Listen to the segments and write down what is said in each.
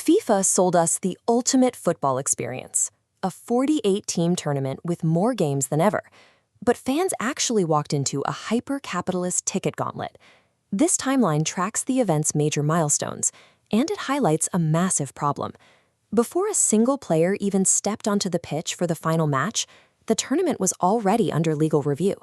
FIFA sold us the ultimate football experience, a 48-team tournament with more games than ever. But fans actually walked into a hyper-capitalist ticket gauntlet. This timeline tracks the event's major milestones, and it highlights a massive problem. Before a single player even stepped onto the pitch for the final match, the tournament was already under legal review.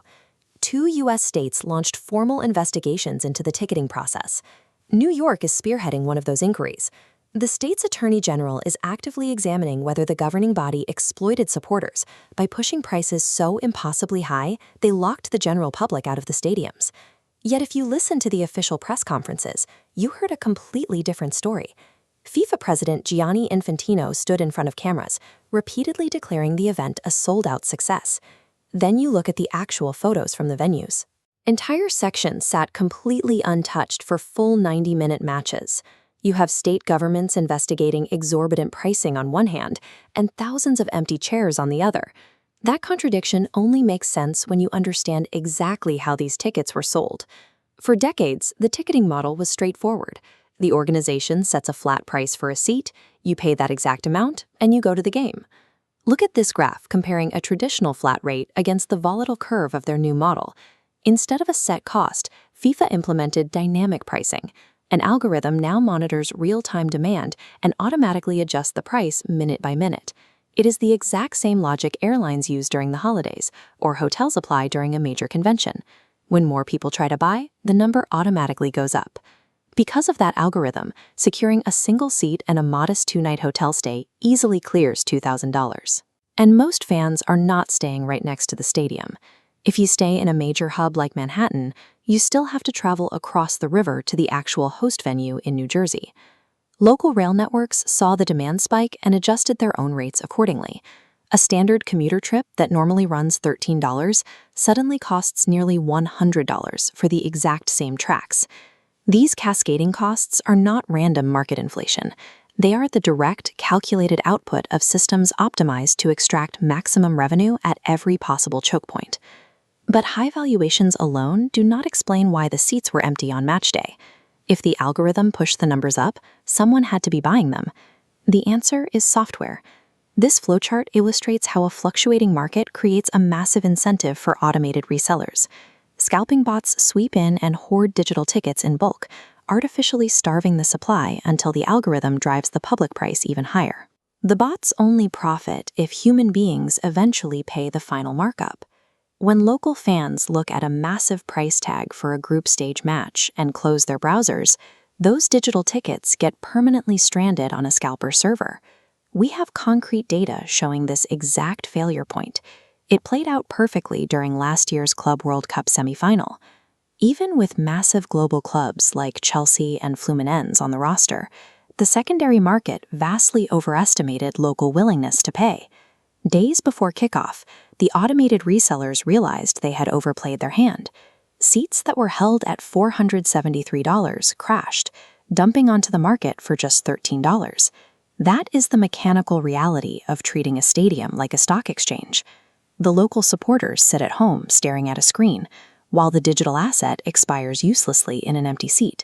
2 U.S. states launched formal investigations into the ticketing process. New York is spearheading one of those inquiries. The state's attorney general is actively examining whether the governing body exploited supporters by pushing prices so impossibly high they locked the general public out of the stadiums. Yet if you listen to the official press conferences, you heard a completely different story. FIFA president Gianni Infantino stood in front of cameras, repeatedly declaring the event a sold-out success. Then you look at the actual photos from the venues. Entire sections sat completely untouched for full 90-minute matches. You have state governments investigating exorbitant pricing on one hand and thousands of empty chairs on the other. That contradiction only makes sense when you understand exactly how these tickets were sold. For decades, the ticketing model was straightforward. The organization sets a flat price for a seat, you pay that exact amount, and you go to the game. Look at this graph comparing a traditional flat rate against the volatile curve of their new model. Instead of a set cost, FIFA implemented dynamic pricing. An algorithm now monitors real-time demand and automatically adjusts the price minute by minute. It is the exact same logic airlines use during the holidays or hotels apply during a major convention. When more people try to buy, the number automatically goes up. Because of that algorithm, securing a single seat and a modest 2-night hotel stay easily clears $2,000. And most fans are not staying right next to the stadium. If you stay in a major hub like Manhattan, you still have to travel across the river to the actual host venue in New Jersey. Local rail networks saw the demand spike and adjusted their own rates accordingly. A standard commuter trip that normally runs $13 suddenly costs nearly $100 for the exact same tracks. These cascading costs are not random market inflation. They are the direct, calculated output of systems optimized to extract maximum revenue at every possible choke point. But high valuations alone do not explain why the seats were empty on match day. If the algorithm pushed the numbers up, someone had to be buying them. The answer is software. This flowchart illustrates how a fluctuating market creates a massive incentive for automated resellers. Scalping bots sweep in and hoard digital tickets in bulk, artificially starving the supply until the algorithm drives the public price even higher. The bots only profit if human beings eventually pay the final markup. When local fans look at a massive price tag for a group stage match and close their browsers, those digital tickets get permanently stranded on a scalper server. We have concrete data showing this exact failure point. It played out perfectly during last year's Club World Cup semifinal. Even with massive global clubs like Chelsea and Fluminense on the roster, the secondary market vastly overestimated local willingness to pay. Days before kickoff, the automated resellers realized they had overplayed their hand. Seats that were held at $473 crashed, dumping onto the market for just $13. That is the mechanical reality of treating a stadium like a stock exchange. The local supporters sit at home staring at a screen, while the digital asset expires uselessly in an empty seat.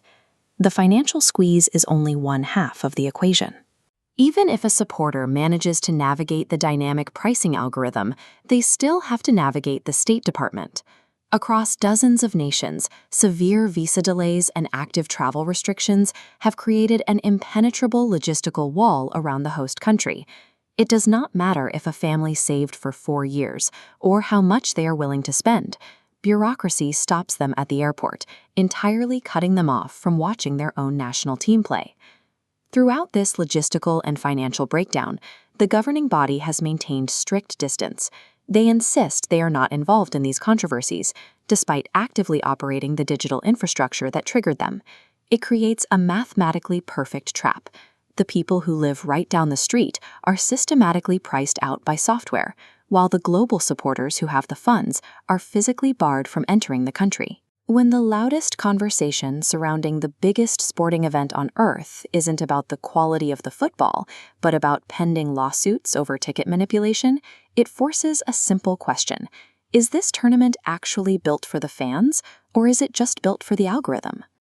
The financial squeeze is only one half of the equation. Even if a supporter manages to navigate the dynamic pricing algorithm, they still have to navigate the State Department. Across dozens of nations, severe visa delays and active travel restrictions have created an impenetrable logistical wall around the host country. It does not matter if a family saved for 4 years or how much they are willing to spend. Bureaucracy stops them at the airport, entirely cutting them off from watching their own national team play. Throughout this logistical and financial breakdown, the governing body has maintained strict distance. They insist they are not involved in these controversies, despite actively operating the digital infrastructure that triggered them. It creates a mathematically perfect trap. The people who live right down the street are systematically priced out by software, while the global supporters who have the funds are physically barred from entering the country. When the loudest conversation surrounding the biggest sporting event on Earth isn't about the quality of the football, but about pending lawsuits over ticket manipulation, it forces a simple question. Is this tournament actually built for the fans, or is it just built for the algorithm?